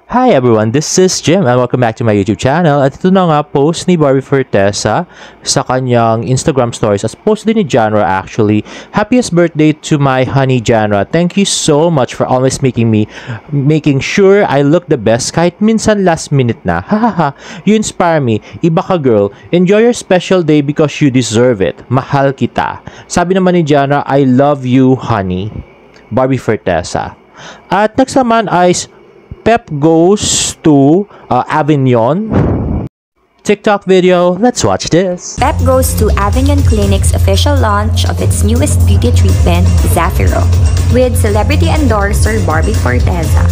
Hi everyone, this is Jim and welcome back to my YouTube channel. At ito na nga post ni Barbie Forteza sa kanyang Instagram stories as post din ni Janra actually. Happiest birthday to my honey Janra. Thank you so much for always making sure I look the best kahit minsan last minute na. Hahaha, you inspire me. Iba ka girl. Enjoy your special day because you deserve it. Mahal kita. Sabi naman ni Janra, I love you honey. Barbie Forteza. At next naman ay Pep goes to Avignon. TikTok video. Let's watch this. Pep goes to Avignon Clinic's official launch of its newest beauty treatment, Zafiro, with celebrity endorser Barbie Forteza.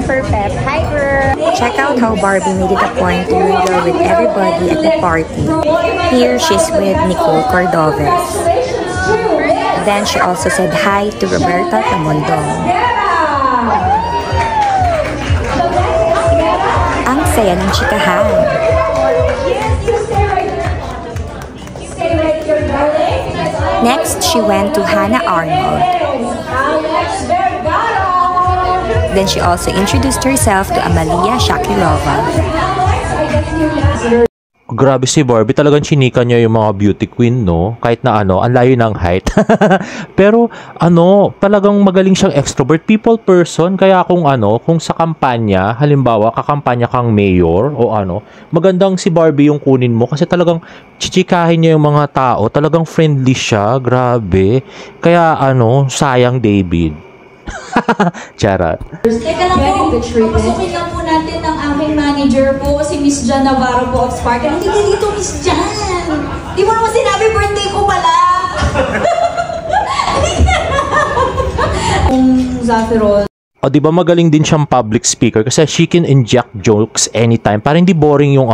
For Pep, hi girl! Check out how Barbie made it a point to mingle with everybody at the party. Here she's with Nicole Cordoves. Then she also said hi to Roberta Tamondong. Ang saya ng chikahan. Next, she went to Hannah Arnold. Then she also introduced herself to Amalia Shakilova. Grabe si Barbie, talagang chinika niya yung mga beauty queen, no? Kahit na ang layo ng height. Pero, talagang magaling siyang extrovert people person. Kaya kung sa kampanya, halimbawa, kakampanya kang mayor o magandang si Barbie yung kunin mo kasi talagang chichikahin niya yung mga tao. Talagang friendly siya, grabe. Kaya, sayang David. Charot. Teka lang po, papasukin lang po natin ang aking manager po, si Miss Jan Navarro po of Sparkle. Hindi ka dito, Miss Jan! Di mo naman sinabi birthday ko pala! Kung Zafiro. O, di ba magaling din siyang public speaker kasi she can inject jokes anytime. Para hindi boring yung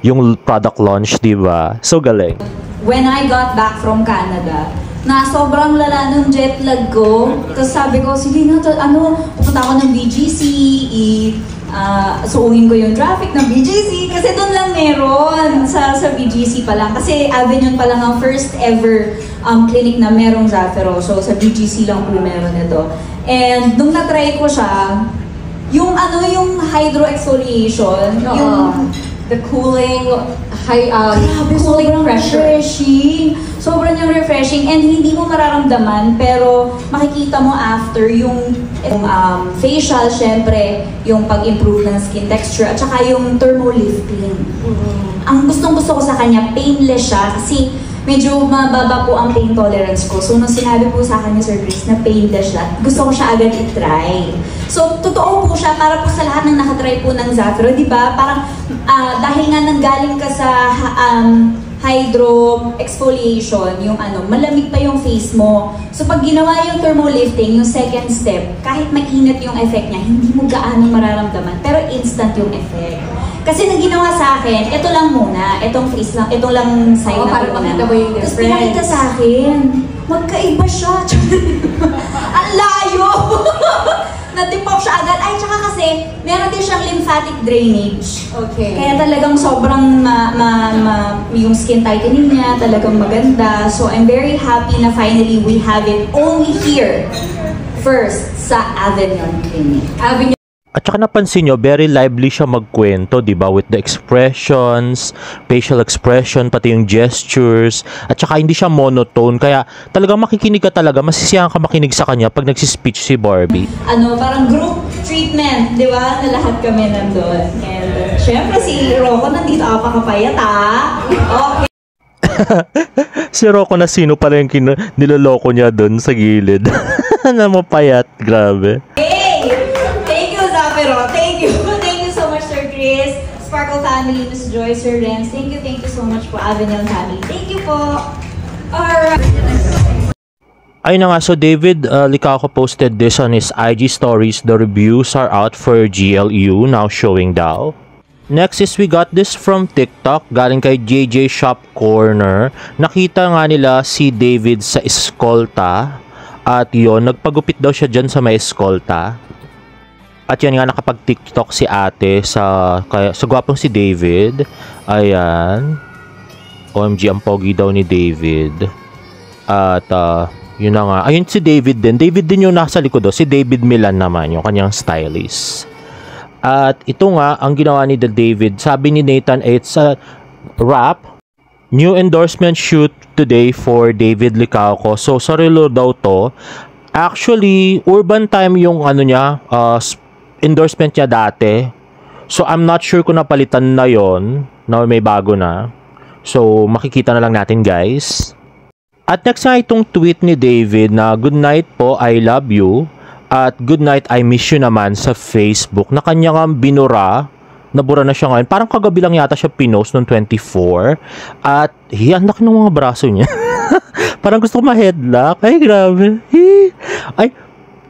yung product launch, di ba? So, galing. When I got back from Canada, na sobrang lala nung jet lag ko. Tapos sabi ko, sige na, pupunta ako ng BGC, suungin ko yung traffic ng BGC. Kasi doon lang meron, sa BGC pa lang. Kasi Avignon pa lang ang first ever clinic na merong Zafiro. So sa BGC lang po meron ito. And nung na-try ko siya, yung yung hydro-exfoliation, yung the cooling, cooling pressure. Sobrang yung refreshing and hindi mo mararamdaman pero makikita mo after yung facial, syempre, yung pag-improve ng skin texture at saka yung thermolifting. Ang gustong-gusto ko sa kanya, painless siya kasi medyo mababa po ang pain tolerance ko. So, nung sinabi po sa akin ni Sir Chris na painless siya, gusto ko siya agad i-try. So, totoo po siya para po sa lahat ng nakatry po ng Zafiro, di ba? Parang dahil nga nanggaling ka sa hydro exfoliation, yung malamig pa yung face mo. So pag ginawa yung thermolifting, yung second step, kahit mainit yung effect niya, hindi mo gaano mararamdaman, pero instant yung effect. Kasi nang ginawa sa akin, ito lang muna, itong face lang, ito lang side na muna. Tapos pinakita sa akin, magkaiba siya. Ang layo! Natipaw siya agad. Ay, tsaka kasi, meron din siyang lymphatic drainage. Okay. Kaya talagang sobrang yung skin tightening niya, talagang maganda. So, I'm very happy na finally we have it only here. First, sa Avignon Clinic. At saka napansin nyo, very lively siya magkwento, di ba? With the expressions, facial expression, pati yung gestures. At saka hindi siya monotone. Kaya talagang makikinig ka talaga, masisiyahan ka makinig sa kanya pag nagsispeech si Barbie. Parang group treatment, di ba? Na lahat kami nandun. And syempre si Rocco nandito pa kapayat, Okay. Si Rocco na sino pala yung niloloko niya dun sa gilid. Na mapayat, grabe. Thank you. Thank you so much, Sir Chris, Sparkle family, Miss Joy, Sir Renz. Thank you so much po, Avignon family. Thank you po. Alright. Ayun na nga, so David Licauco posted this on his IG stories. The reviews are out for GLU, now showing daw. Next is we got this from TikTok, galing kay JJ Shop Corner. Nakita nga nila si David sa Escolta. At yon, nagpagupit daw siya dyan sa may Escolta. At yan nga, nakapag-TikTok si ate sa gwapong si David. Ayan. OMG, ang pogi daw ni David. At yun na nga. Ayun si David din. David din yung nasa likod. Si David Milan naman, yung kanyang stylist. At ito nga, ang ginawa ni David. Sabi ni Nathan, it's a wrap. New endorsement shoot today for David Licauco. So, sa relo daw to. Actually, Urban Time yung ano niya, endorsement niya dati. So, I'm not sure kung napalitan na yon, na may bago na. So, makikita na lang natin, guys. At next nga itong tweet ni David na good night po, I love you. At good night, I miss you naman sa Facebook na kanya nga binura. Nabura na siya ngayon. Parang kagabi lang yata siya pinost noong 24. At hiyanak ng mga braso niya. Parang gusto ko ma-headlock. Ay, grabe. Ay,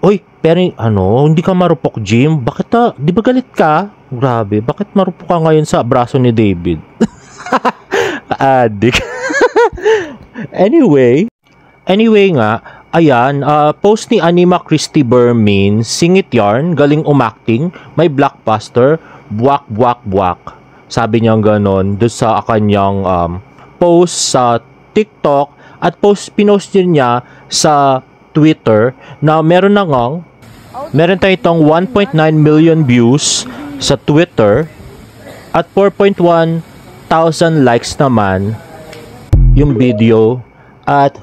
oy, pero ano, hindi ka marupok, Jim. Bakit di ba galit ka? Grabe, bakit marupok ka ngayon sa braso ni David? Adik. Anyway nga, ayan, post ni Anima Christy Bermin, singit yarn, galing umakting, may blockbuster, buwak. Sabi niya ganon doon sa kanyang post sa TikTok at pinost din niya sa Twitter na meron tayo itong 1.9 million views sa Twitter at 4.1 thousand likes naman yung video. At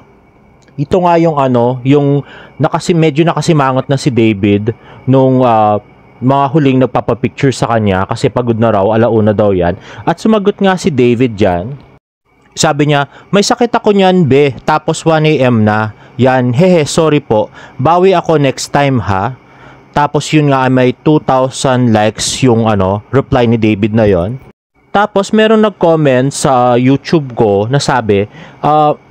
ito nga yung yung medyo nakasimangot na si David nung mga huling nagpapapicture sa kanya kasi pagod na raw, alauna daw yan. At sumagot nga si David dyan. Sabi niya, may sakit ako niyan be, tapos 1 AM na. Yan, hehe, sorry po. Bawi ako next time ha. Tapos yun nga, may 2,000 likes yung reply ni David na yon. Tapos meron nag-comment sa YouTube ko na sabi,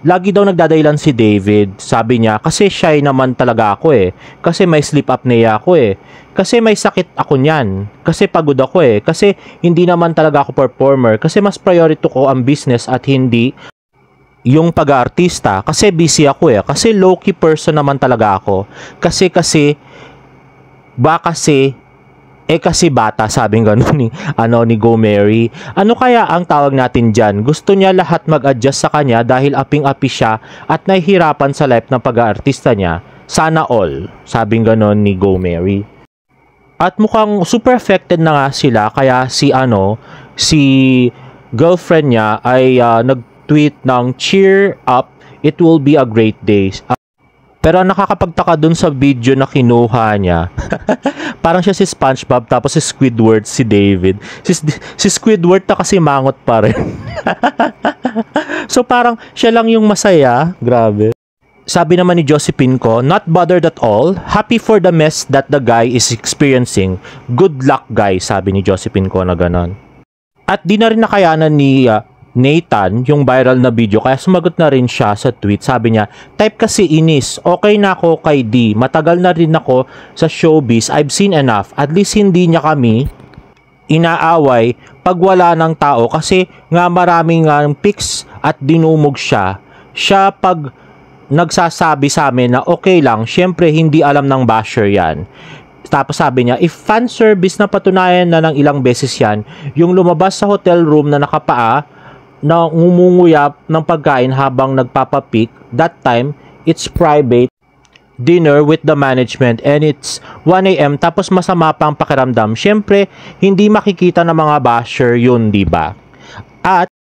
lagi daw nagdadahilan si David. Sabi niya, kasi shy naman talaga ako eh. Kasi may sleep apnea ako eh. Kasi may sakit ako niyan. Kasi pagod ako eh. Kasi hindi naman talaga ako performer. Kasi mas priority ko ang business at hindi yung pag-aartista. Kasi busy ako eh. Kasi low-key person naman talaga ako. Kasi kasi bata, sabing gano'n ni Go Mary. Ano kaya ang tawag natin dyan? Gusto niya lahat mag-adjust sa kanya dahil aping-api siya at nahihirapan sa life ng pag-aartista niya. Sana all, sabing gano'n ni Go Mary. At mukhang super affected na nga sila kaya si girlfriend niya ay nag-tweet ng cheer up, it will be a great day. Pero ang nakakapagtaka dun sa video na kinuha niya, parang siya si SpongeBob tapos si Squidward si David. Si Squidward na kasi mangot pa rin. So parang siya lang yung masaya. Grabe. Sabi naman ni Josephine ko, not bothered at all. Happy for the mess that the guy is experiencing. Good luck guy, sabi ni Josephine ko na ganon. At di na rin nakayanan ni Nathan yung viral na video kaya sumagot na rin siya sa tweet. Sabi niya, type kasi inis, okay na ako kay D, matagal na rin ako sa showbiz, I've seen enough, at least hindi niya kami inaaway pag wala ng tao kasi nga maraming pics at dinumog siya pag nagsasabi sa amin na okay lang, syempre hindi alam ng basher yan. Tapos sabi niya, if fan service na patunayan na ng ilang beses yan, yung lumabas sa hotel room na nakapaa na ngumunguyap ng pagkain habang nagpapapik, that time, it's private dinner with the management and it's 1 AM tapos masama pang pakiramdam. Syempre, hindi makikita ng mga basher yun, diba? At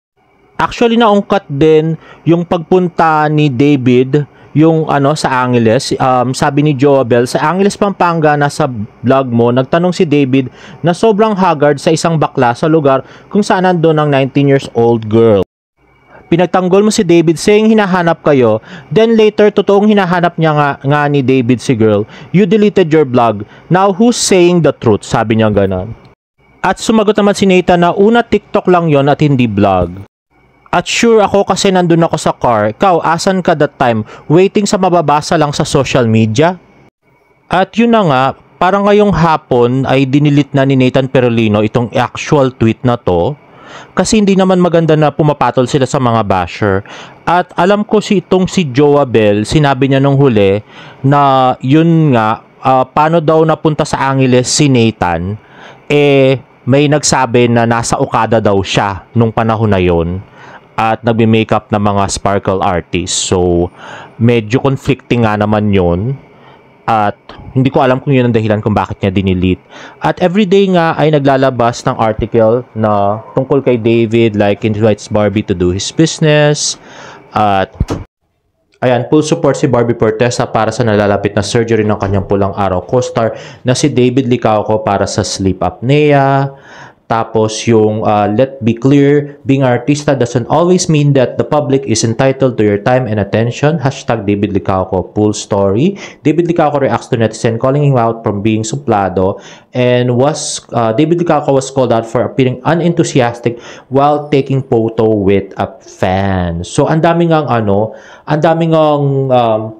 actually naungkat din yung pagpunta ni David yung sa Angeles. Sabi ni Joabel, sa Angeles, Pampanga, nasa vlog mo, nagtanong si David na sobrang haggard sa isang bakla sa lugar kung saan nandun ang 19 years old girl. Pinagtanggol mo si David saying hinahanap kayo, then later totoong hinahanap niya nga ni David si girl. You deleted your blog. Now who's saying the truth? Sabi niya ganon. At sumagot naman si Nathan na una TikTok lang yon at hindi vlog. At sure ako kasi nandun ako sa car. Ikaw, asan ka that time? Waiting sa mababasa lang sa social media? At yun na nga, parang ngayong hapon ay dinilit na ni Nathan Perolino itong actual tweet na to. Kasi hindi naman maganda na pumapatol sila sa mga basher. At alam ko si Joabel, sinabi niya nung huli na yun nga, paano daw napunta sa Angeles si Nathan, may nagsabi na nasa Okada daw siya nung panahon na yun. at nagme-makeup ng mga sparkle artists. So, medyo conflicting nga naman yun. At hindi ko alam kung yun ang dahilan kung bakit niya dinilit. At everyday nga ay naglalabas ng article na tungkol kay David, like invites Barbie to do his business. At ayan, full support si Barbie Fortesa para sa nalalapit na surgery ng kanyang pulang araw co-star na si David Licauco para sa sleep apnea. Tapos yung let be clear, being artista doesn't always mean that the public is entitled to your time and attention. Hashtag David Licauco full story. David Licauco reacts to netizen calling him out from being suplado, and David Licauco was called out for appearing unenthusiastic while taking photo with a fan. So ang daming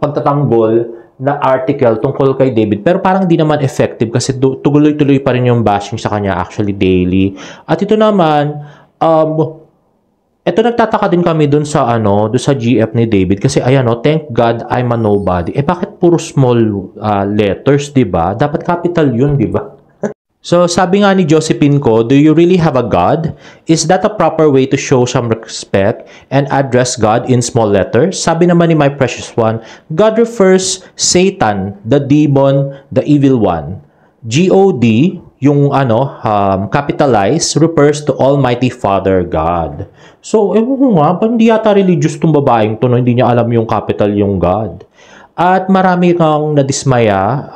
pagtatanggol na article tungkol kay David, pero parang di naman effective kasi tuloy-tuloy pa rin yung bashing sa kanya actually daily. At ito naman, ito nagtataka din kami dun sa GF ni David kasi ayan thank God I'm a nobody. Bakit puro small letters, 'di ba? Dapat capital 'yun, 'di ba? So, sabi nga ni Josephine ko, do you really have a God? Is that a proper way to show some respect and address God in small letters? Sabi naman ni My Precious One, God refers Satan, the demon, the evil one. God, yung capitalize, refers to Almighty Father God. So, ewan ko nga, hindi yata religious tong babaeng to, no? Hindi niya alam yung capital yung God. At marami kang nadismaya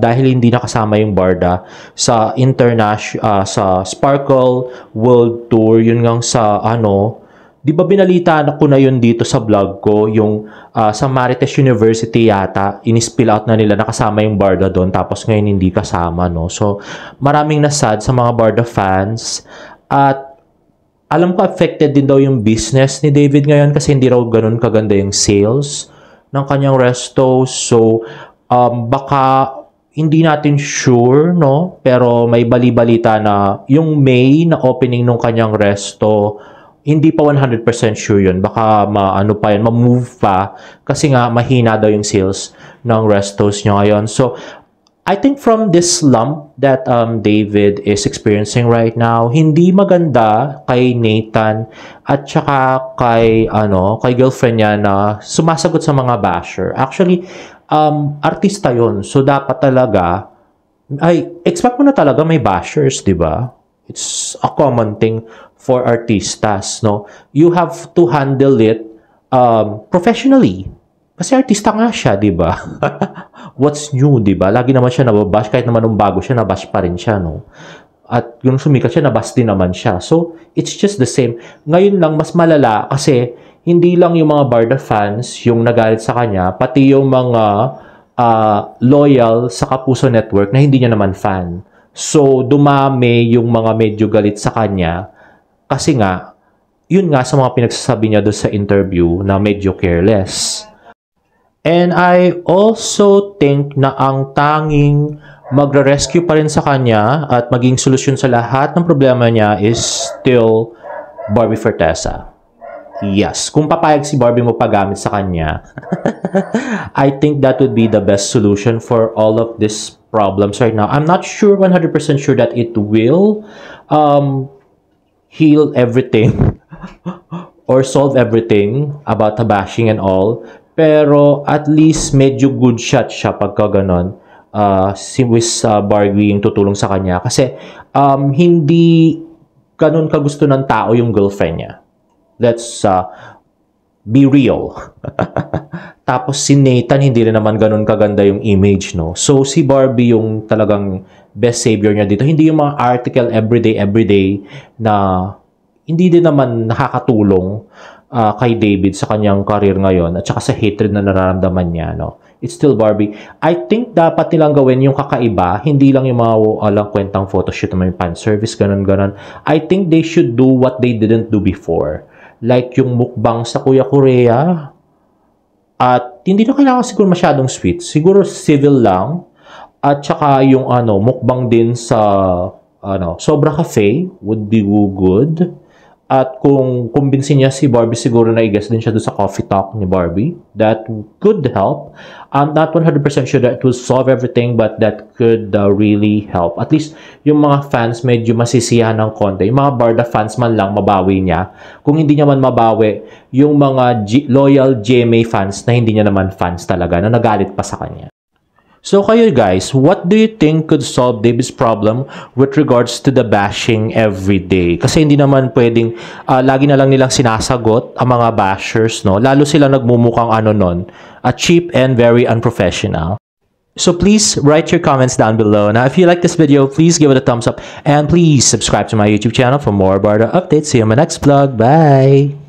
dahil hindi nakasama yung Barda sa sa Sparkle World Tour. Yun nga sa di ba binalita ko na yun dito sa vlog ko, yung sa Marites University yata, in-spill out na nila nakasama yung Barda doon, tapos ngayon hindi kasama, no? So, maraming nasad sa mga Barda fans. At alam ko affected din daw yung business ni David ngayon kasi hindi raw ganun kaganda yung sales ng kanyang resto. So, baka hindi natin sure, no? Pero may bali-balita na yung May na opening ng kanyang resto, hindi pa 100% sure yun. Baka ma-move pa kasi nga mahina daw yung sales ng restos niya ngayon. So, I think from this slump that David is experiencing right now, hindi maganda kay Nathan at saka kay girlfriend niya na sumasagot sa mga basher. Actually, artista yon. So dapat talaga expect mo na talaga may bashers, 'di ba? It's a common thing for artistas, no? You have to handle it professionally. Kasi artista nga siya, di ba? What's new, di ba? Lagi naman siya nababash. Kahit naman nung bago siya, nabash pa rin siya, no? At yung sumikat siya, nabash din naman siya. So, it's just the same. Ngayon lang, mas malala kasi hindi lang yung mga Barda fans yung nagalit sa kanya, pati yung mga loyal sa Kapuso Network na hindi niya naman fan. So, dumami yung mga medyo galit sa kanya kasi nga, yun nga sa mga pinagsasabi niya doon sa interview na medyo careless. And I also think na ang tanging magre-rescue pa rin sa kanya at maging solusyon sa lahat ng problema niya is still Barbie Fortesa. Yes, kung papayag si Barbie mo pagamit sa kanya, I think that would be the best solution for all of these problems right now. I'm not sure, 100% sure that it will heal everything or solve everything about the bashing and all. Pero at least medyo good shot siya pagka ganon. Si Barbie yung tutulong sa kanya. Kasi hindi ganon kagusto ng tao yung girlfriend niya. Let's be real. Tapos si Nathan, hindi rin naman ganon kaganda yung image, no? So si Barbie yung talagang best savior niya dito. Hindi yung mga article everyday na hindi din naman nakakatulong kay David sa kanyang career ngayon at saka sa hatred na nararamdaman niya, no? It's still Barbie. I think dapat nilang gawin yung kakaiba, hindi lang yung mga walang kwentang photoshoot na may fan service, ganun. I think they should do what they didn't do before. Like yung mukbang sa Kuya Korea. At hindi na kailangan siguro masyadong sweet. Siguro civil lang. At saka yung mukbang din sa Sobra Cafe would be good. At kung kumbinsin niya si Barbie, siguro na i-guest din siya doon sa coffee talk ni Barbie. That could help. I'm not 100% sure that it will solve everything, but that could really help. At least, yung mga fans medyo masisiyahan ng konti. Yung mga Barda fans man lang, mabawi niya. Kung hindi niya man mabawi, yung mga loyal GMA fans na hindi niya naman fans talaga, na nagalit pa sa kanya. So kayo guys, what do you think could solve David's problem with regards to the bashing every day? Kasi hindi naman pwedeng lagi na lang nilang sinasagot ang mga bashers, no? Lalo sila nagmumukhang cheap and very unprofessional. So please write your comments down below. Now if you like this video, please give it a thumbs up and please subscribe to my YouTube channel for more Barda updates. See you in my next vlog. Bye!